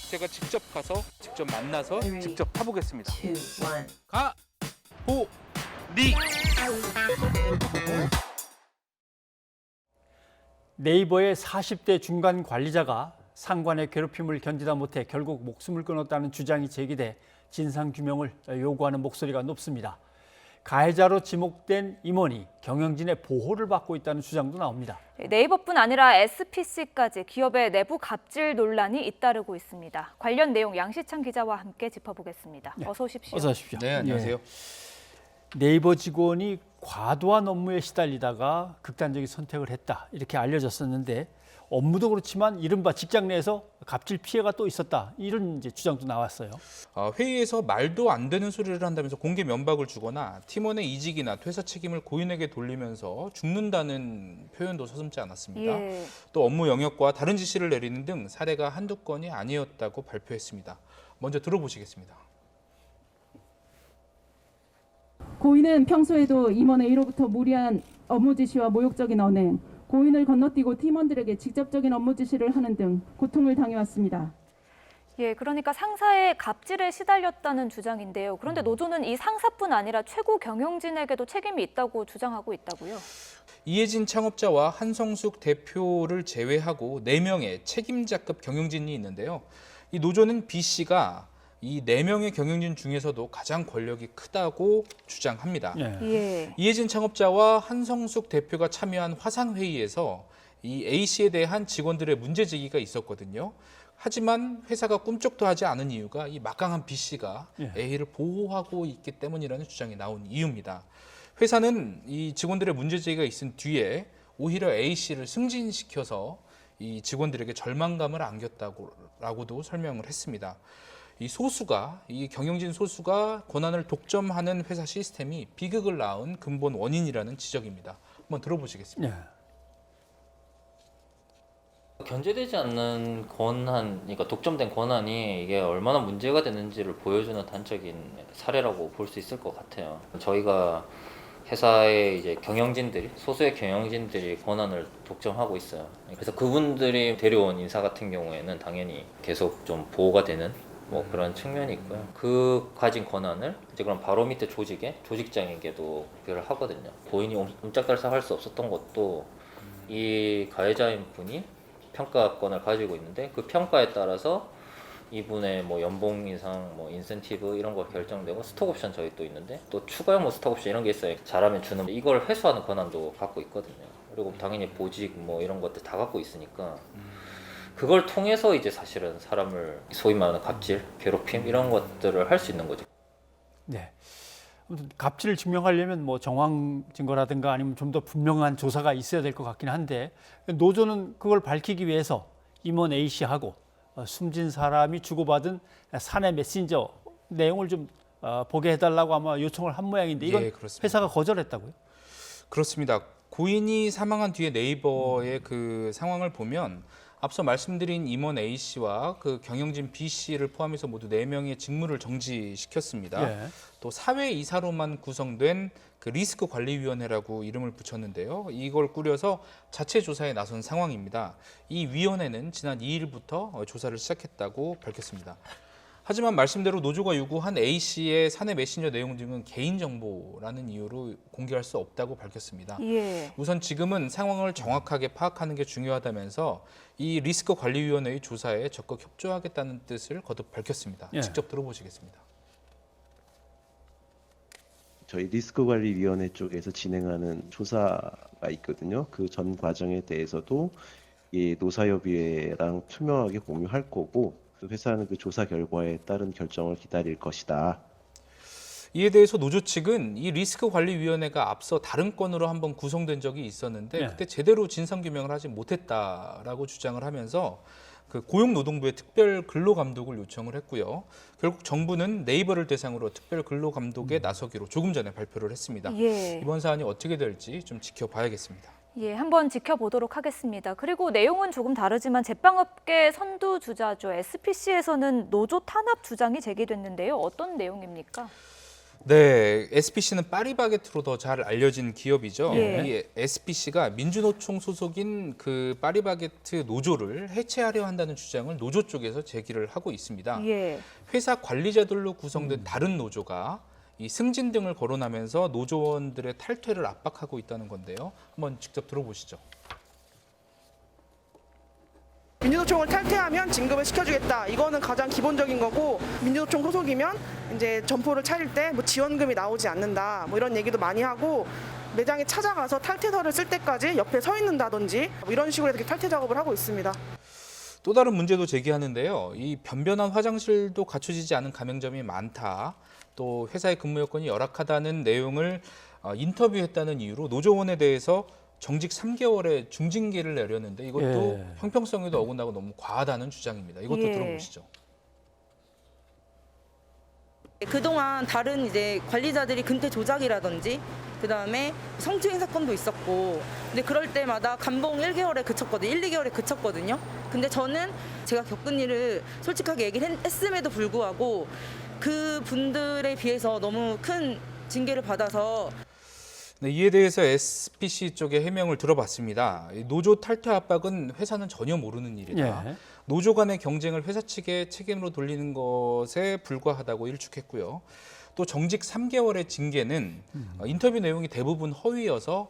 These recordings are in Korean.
제가 직접 가서 직접 만나서 직접 타보겠습니다. 가! 보! 리! 네이버의 40대 중간 관리자가 상관의 괴롭힘을 견디다 못해 결국 목숨을 끊었다는 주장이 제기돼 진상규명을 요구하는 목소리가 높습니다. 가해자로 지목된 임원이 경영진의 보호를 받고 있다는 주장도 나옵니다. 네이버뿐 아니라 SPC까지 기업의 내부 갑질 논란이 잇따르고 있습니다. 관련 내용 양시창 기자와 함께 짚어보겠습니다. 네. 어서 오십시오. 어서 오십시오. 네, 안녕하세요. 네이버 직원이 과도한 업무에 시달리다가 극단적인 선택을 했다 이렇게 알려졌었는데 업무도 그렇지만 이른바 직장 내에서 갑질 피해가 또 있었다 이런 이제 주장도 나왔어요. 회의에서 말도 안 되는 소리를 한다면서 공개 면박을 주거나 팀원의 이직이나 퇴사 책임을 고인에게 돌리면서 죽는다는 표현도 서슴지 않았습니다. 예. 또 업무 영역과 다른 지시를 내리는 등 사례가 한두 건이 아니었다고 발표했습니다. 먼저 들어보시겠습니다. 고인은 평소에도 임원 A로부터 무리한 업무 지시와 모욕적인 언행, 고인을 건너뛰고 팀원들에게 직접적인 업무 지시를 하는 등 고통을 당해왔습니다. 예, 그러니까 상사의 갑질에 시달렸다는 주장인데요. 그런데 노조는 이 상사뿐 아니라 최고 경영진에게도 책임이 있다고 주장하고 있다고요. 이해진 창업자와 한성숙 대표를 제외하고 4명의 책임자급 경영진이 있는데요. 이 노조는 B 씨가 이 4명의 경영진 중에서도 가장 권력이 크다고 주장합니다. 예. 이해진 창업자와 한성숙 대표가 참여한 화상회의에서 이 A 씨에 대한 직원들의 문제 제기가 있었거든요. 하지만 회사가 꿈쩍도 하지 않은 이유가 이 막강한 B 씨가 A를 보호하고 있기 때문이라는 주장이 나온 이유입니다. 회사는 이 직원들의 문제 제기가 있은 뒤에 오히려 A 씨를 승진시켜서 이 직원들에게 절망감을 안겼다고도 설명을 했습니다. 이 경영진 소수가 권한을 독점하는 회사 시스템이 비극을 낳은 근본 원인이라는 지적입니다. 한번 들어보시겠습니다. 견제되지 않는 권한, 그러니까 독점된 권한이 이게 얼마나 문제가 되는지를 보여주는 단적인 사례라고 볼 수 있을 것 같아요. 저희가 회사의 이제 소수의 경영진들이 권한을 독점하고 있어요. 그래서 그분들이 데려온 인사 같은 경우에는 당연히 계속 좀 보호가 되는 그런 측면이 있고요. 그 가진 권한을 이제 그럼 바로 밑에 조직장에게도 부여를 하거든요. 고인이 옴짝달싹할 수 없었던 것도 이 가해자인 분이 평가권을 가지고 있는데 그 평가에 따라서 이분의 연봉 인상, 인센티브 이런 거 결정되고 스톡옵션 저희 또 있는데 또 추가 스톡옵션 이런 게 있어요. 잘하면 주는 이걸 회수하는 권한도 갖고 있거든요. 그리고 당연히 보직 이런 것들 다 갖고 있으니까. 그걸 통해서 이제 사실은 사람을 소위 말하는 갑질, 괴롭힘 이런 것들을 할 수 있는 거죠. 네. 아무튼 갑질을 증명하려면 정황 증거라든가 아니면 좀 더 분명한 조사가 있어야 될 것 같긴 한데 노조는 그걸 밝히기 위해서 임원 A 씨하고 숨진 사람이 주고받은 사내 메신저 내용을 좀 보게 해달라고 아마 요청을 한 모양인데 이건 회사가 거절했다고요? 그렇습니다. 고인이 사망한 뒤에 네이버의 그 상황을 보면 앞서 말씀드린 임원 A 씨와 그 경영진 B 씨를 포함해서 모두 4명의 직무를 정지시켰습니다. 또 사회이사로만 구성된 그 리스크관리위원회라고 이름을 붙였는데요. 이걸 꾸려서 자체 조사에 나선 상황입니다. 이 위원회는 지난 2일부터 조사를 시작했다고 밝혔습니다. 하지만 말씀대로 노조가 요구한 A 씨의 사내 메신저 내용 등은 개인정보라는 이유로 공개할 수 없다고 밝혔습니다. 예. 우선 지금은 상황을 정확하게 파악하는 게 중요하다면서 이 리스크관리위원회의 조사에 적극 협조하겠다는 뜻을 거듭 밝혔습니다. 직접 들어보시겠습니다. 저희 리스크관리위원회 쪽에서 진행하는 조사가 있거든요. 그 전 과정에 대해서도 이 노사협의회랑 투명하게 공유할 거고 회사는 그 조사 결과에 따른 결정을 기다릴 것이다. 이에 대해서 노조 측은 이 리스크관리위원회가 앞서 다른 건으로 한번 구성된 적이 있었는데 그때 제대로 진상규명을 하지 못했다라고 주장을 하면서 그 고용노동부에 특별 근로감독을 요청을 했고요. 결국 정부는 네이버를 대상으로 특별 근로감독에 나서기로 조금 전에 발표를 했습니다. 이번 사안이 어떻게 될지 좀 지켜봐야겠습니다. 예, 한번 지켜보도록 하겠습니다. 그리고 내용은 조금 다르지만 제빵업계 선두주자죠. SPC에서는 노조 탄압 주장이 제기됐는데요. 어떤 내용입니까? 네, SPC는 파리바게트로 더 잘 알려진 기업이죠. 예. 이 SPC가 민주노총 소속인 그 파리바게트 노조를 해체하려 한다는 주장을 노조 쪽에서 제기를 하고 있습니다. 예. 회사 관리자들로 구성된 다른 노조가 이 승진 등을 거론하면서 노조원들의 탈퇴를 압박하고 있다는 건데요. 한번 직접 들어보시죠. 민주노총을 탈퇴하면 진급을 시켜주겠다. 이거는 가장 기본적인 거고, 민주노총 소속이면 이제 점포를 차릴 때 뭐 지원금이 나오지 않는다. 뭐 이런 얘기도 많이 하고, 매장에 찾아가서 탈퇴서를 쓸 때까지 옆에 서 있는다든지 뭐 이런 식으로 이렇게 탈퇴 작업을 하고 있습니다. 또 다른 문제도 제기하는데요. 이 변변한 화장실도 갖춰지지 않은 가맹점이 많다. 또 회사의 근무 여건이 열악하다는 내용을 인터뷰했다는 이유로 노조원에 대해서 정직 3개월의 중징계를 내렸는데 이것도 예. 형평성에도 어긋나고 너무 과하다는 주장입니다. 이것도 예. 들어보시죠. 그동안 다른 이제 관리자들이 근태 조작이라든지 그다음에 성추행 사건도 있었고, 근데 그럴 때마다 감봉 1개월에 그쳤거든요. 1, 2개월에 그쳤거든요. 근데 저는 제가 겪은 일을 솔직하게 얘기를 했음에도 불구하고 그 분들에 비해서 너무 큰 징계를 받아서 네, 이에 대해서 SPC 쪽의 해명을 들어봤습니다. 이 노조 탈퇴 압박은 회사는 전혀 모르는 일이다. 예. 노조 간의 경쟁을 회사 측의 책임으로 돌리는 것에 불과하다고 일축했고요. 또 정직 3개월의 징계는 인터뷰 내용이 대부분 허위여서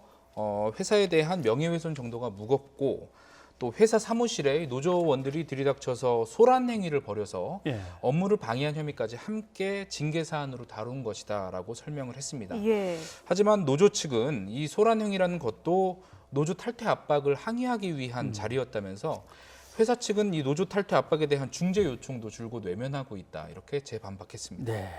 회사에 대한 명예훼손 정도가 무겁고 또 회사 사무실에 노조원들이 들이닥쳐서 소란 행위를 벌여서 예. 업무를 방해한 혐의까지 함께 징계 사안으로 다룬 것이다라고 설명을 했습니다. 예. 하지만 노조 측은 이 소란 행위라는 것도 노조 탈퇴 압박을 항의하기 위한 자리였다면서 회사 측은 이 노조 탈퇴 압박에 대한 중재 요청도 줄곧 외면하고 있다 이렇게 재반박했습니다. 네.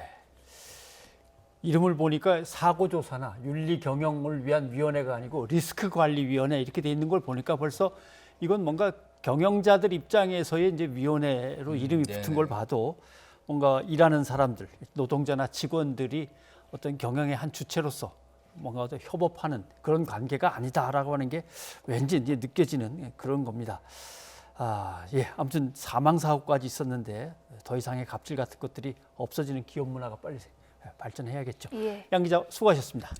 이름을 보니까 사고조사나 윤리경영을 위한 위원회가 아니고 리스크관리위원회 이렇게 돼 있는 걸 보니까 벌써 이건 뭔가 경영자들 입장에서의 이제 위원회로 이름이 붙은 네네. 걸 봐도 뭔가 일하는 사람들, 노동자나 직원들이 어떤 경영의 한 주체로서 뭔가 어떤 협업하는 그런 관계가 아니다라고 하는 게 왠지 이제 느껴지는 그런 겁니다. 예, 아무튼 사망 사고까지 있었는데 더 이상의 갑질 같은 것들이 없어지는 기업 문화가 빨리 발전해야겠죠. 예. 양 기자 수고하셨습니다.